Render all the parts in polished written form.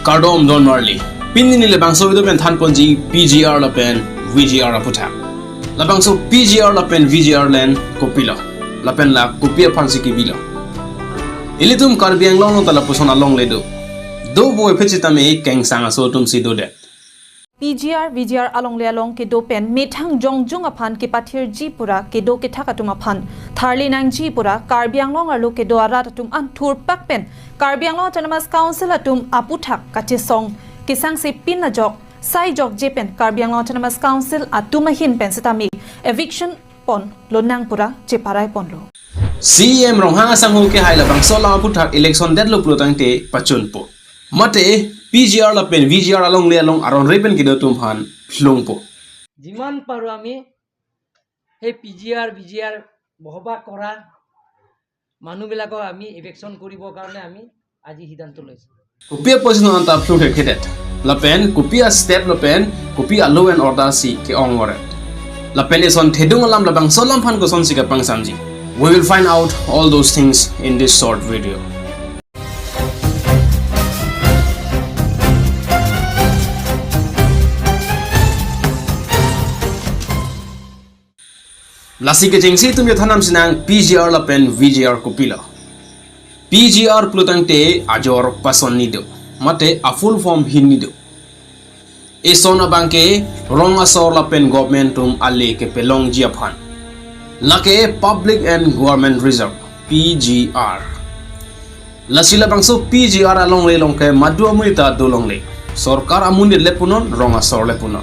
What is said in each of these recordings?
Cardom Don Marley. Pinin Lebangso with the Tanponji, PGR lapen, VGR aputa. Labangso PGR lapen, VGR len, Kopilo. Lapen la Kopia Pansiki Bilo. Ilitum Carbiang long talapuson along ledo. Do boy pitchitame, Kang Sang Asotum Sido de. PGR, VGR along le along kedo pen methang jong jong apan ke pathir ji pura kedo ke thakatum apan tharli nang ji pura karbiang long arlo kedo arat atum an thur pak pen karbiang long autonomous council atum aputhak kache song kisang se pin na jok sai jok je pen karbiang long autonomous council atum hin pen setami eviction pon lonang pura je parai pon lo CM Ronghanga Sanghu ke haila bang sola aputhak election deadlock lutang te pachun po mate PGR lapen VGR along le along aron repen kido tumhan flongpo jiman paru ami he PGR VGR bohba kora manu bilako ami eviction koribo karone ami aji siddhanto loisu Kopi position anta flung hedet lapen kopi step lapen kopi law and order si ke ongore lapen is on thedung alam labang solam phan ko son sika pang samji we will find out all those things in this short video. Lasi ke jengsi tum yathanam sinang PGR lapen VGR Kopila. PGR plutang te ajor pason nido. Mate a full form hin nido. E sona bangke rong asor lapen government tum ale ke pelong jiaphan. Lake Public and Government Reserve PGR. Lasila bangso PGR along le long ke madu amunita dolong le. Sorkar amunit lepunon rong asor lepunon.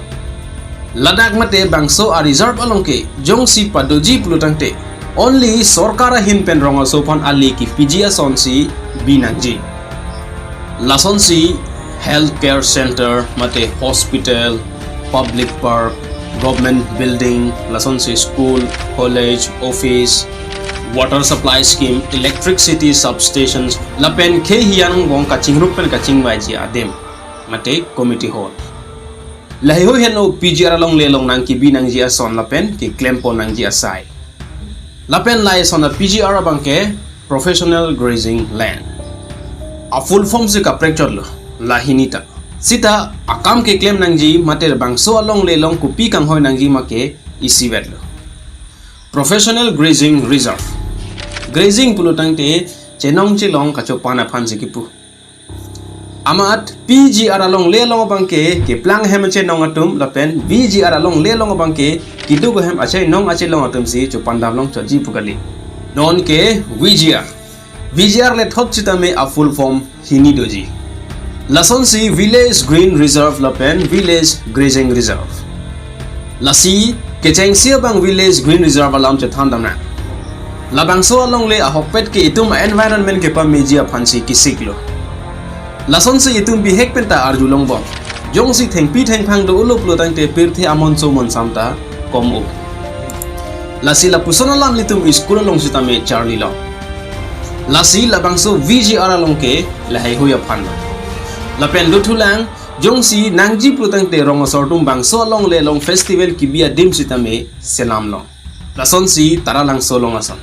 Ladakh mate bangso a reserve alongke jongsi padoji plutangte only sorkara hin pen ronga sopon ali ki PGR sonsi binangji lasonsi healthcare center mate hospital public park government building lasonsi school college office water supply scheme electricity substations lapen ke hiang bong kaching rupen kaching baji adem mate committee hall Lahiho heno PGR along le long nang ki binang ji ason lapen ki klem po nang ji asai. Lapen lai son a PGR bangke professional grazing land. A full form se ka prekchor lo lahinita. Sita akam ke klem nang ji mater bangso along le long kupi kang hoy nang ji make isi wet lo. Professional grazing reserve. Grazing pulutang te chenong chilong kacho pana phan sikipu. Amat PGR along le long bangke ke plang hem che nong atum lapen VGR along le long bangke kidu go hem ache nong ache long atum si chu pandam long chaji pugali non ke VGR le thok chita me a full form hini doji lason si village green reserve lapen village grazing reserve lasi ke chengsia bang village green reserve alam che thandam na labang so along le a hokpet ke itum environment ke pa media phansi ki siklo Lason se itum bihek penta arjulong bom. Jong si theng pi theng phang do ulop lo tang te pirthe amon so mon samta komu. Lasi la pusona lam litum school long sita me charlie long. Lasi la bangso VGR long ke la hai hoya phan. La pen lutulang jong si nangji plutang te rong sortum bangso long le long festival ki bia dim sita me selam long. Lason si taralang so long ason.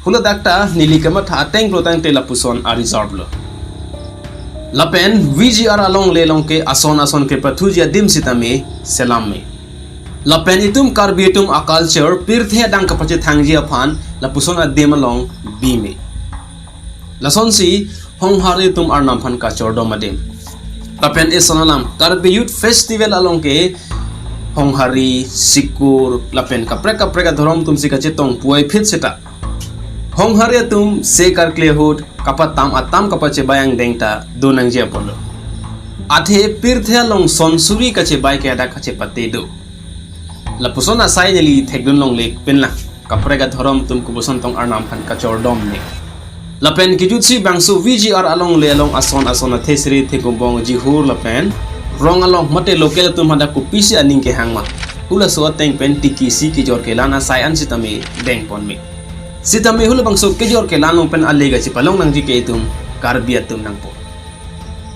Hula dakta nilikama tha teng plutang te la puson a reserve lo. Lapen VGR along le long ke ason ke pathujia dim sitame selam me lapen itum karbitum a culture pirthe dang kapache thangjia phan la pusona dem along b me lason si honghari tum arnam phan ka chordom adem lapen esonalam karbi youth festival along ke honghari sikur lapen kapre dhorom tum sikache tong puai phit seta honghari tum sekar klehut kapatam atam kapache bayang dengta donang je apolo athe pirthe long sonsuri kache bai ke ada kache pate do la pusona sai neli thekdun long lek penla kaprega thorom tum kubuson tong arnam khan kachor dom ne lapen kijutsi bangsu VGR along le along ason athesri thekumbong jihur lapen rong along mate local tum hada kupisi aning ke hangma hula so teng pen tiki si ki jor ke lana sai an sitame deng pon me Sitame hula bangso kejor ke lanong pen alega si palong nang jike itum karbiat tum nang po.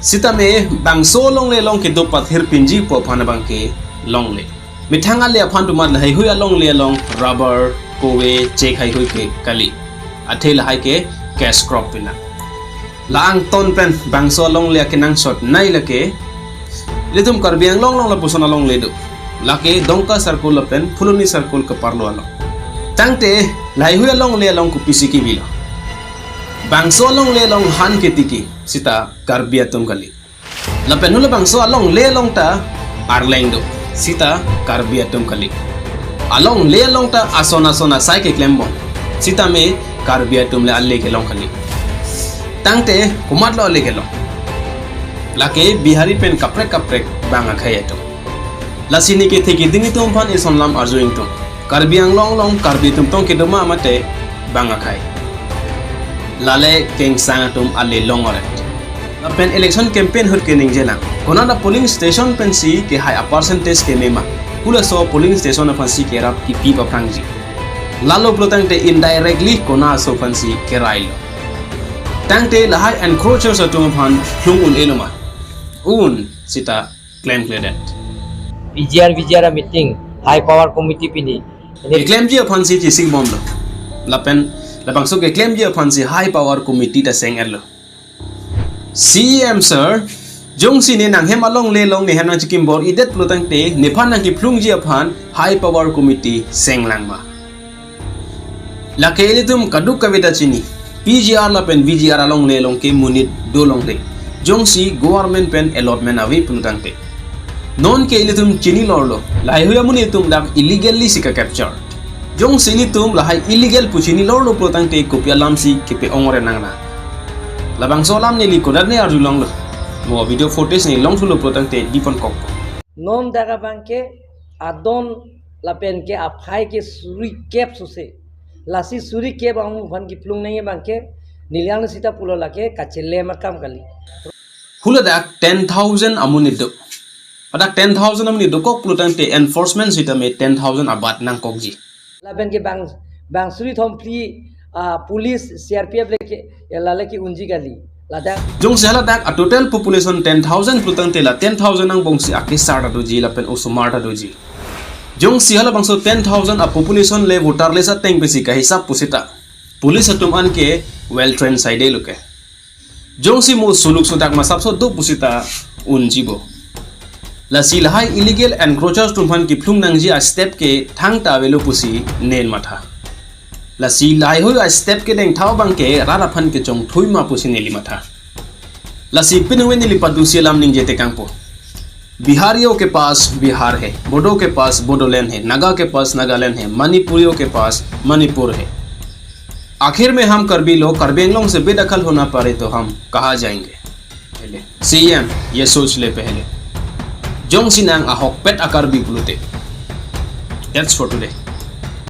Sitame bangso long le long ke do pathir pinji po phana bangke long le. Mithanga le aphan tu mat lai huya long le long rubber kowe check hai hui ke kali. Athe la hai ke cash crop pina. laang ton pen bangso long le kenang shot nai lake litum karbiang long la pusona long le do lake dongka circle lapen phuluni circle ka parlo alo tangte lai hu long le long ku pisiki bilo bangso long le long han ketiki sita karbia tum kali lapen hula bangso long le long ta arleng do sita karbia tum kali along le long ta asona sai ke klem bon sita me karbia tum le alle ke long kali tangte kumat lo le ke long lake bihari pen kaprek banga khaya to lasini ke theki dingi tum phan ison lam arjoing tum karbiang long karbi tum tong ke doma mate banga khai lale keng sang tum alle long aret lapen election campaign hut ke ning jela kona da polling station pen si ke high a percentage ke mema pula so polling station of si ke rap ki pi pa prangji lalo plotang te indirectly kona so fansi ke railo tangte lahai encroachers atum phan hlung un eloma un sita claim cleared VGR meeting high power committee pini ke claim ji phan si chi sing bom lo lapen labang so ke claim ji phan si high power committee ta seng erlo CM sir jong si ne nang hem along le long ne hem na chikim bor idet plotang te ne phan na ki phlung ji phan high power committee seng langma la ke litum kaduk kavita chini PGR la pen VGR along le long ke munit do long le jong si government pen allotment avi plotang te non ke litum chini lorlo lai huya muni tum dak illegally sika capture jong sini tum lahai illegal puchini lorlo plotang te kopia lamsi ke pe ongore nangna labang solam ne li kodar ne arju long lo mo video footage ni long thulo plotang te dipon kok non daga bangke adon lapen ke aphai ke suri kep suse lasi suri kep amu van ki plung nei bangke nilyang sita pulo lake kachelle makam kali hula dak 10000 amunit do adak 10000 amunit do kok plotang te enforcement sita me 10000 abat nang kokji lapen ke bang suri thom pli police CRPF leke lale ki unji kali lada jong sela dak a total population 10000 plotang te la 10000 nang bongsi akhi sarda do ji lapen osumarta do ji jong sihala bangso 10000 a population le voter le sa teng besi ka hisab pusita police atum an ke well trained side luke jong si mo suluk sudak masap so do pusita unjibo la silhai illegal encroachers tumhan ki phlung nangji a step ke thang ta velo pusi nen matha la silhai ho a step ke deng thau bang ke rara phan ke chong thui ma pusi neli matha la si pinwen li padu silam ning jete kangpo बिहारियों के पास बिहार है बोडो के पास बोडोलैंड है नागा के पास नागालैंड है मणिपुरियों के पास मणिपुर है आखिर में हम करबी लोग करबेंगलों से बेदखल होना पड़े तो हम कहाँ जाएंगे पहले CM ये सोच ले पहले जोंग सिनांग अहोक पेट आकर भी बुलते That's for today.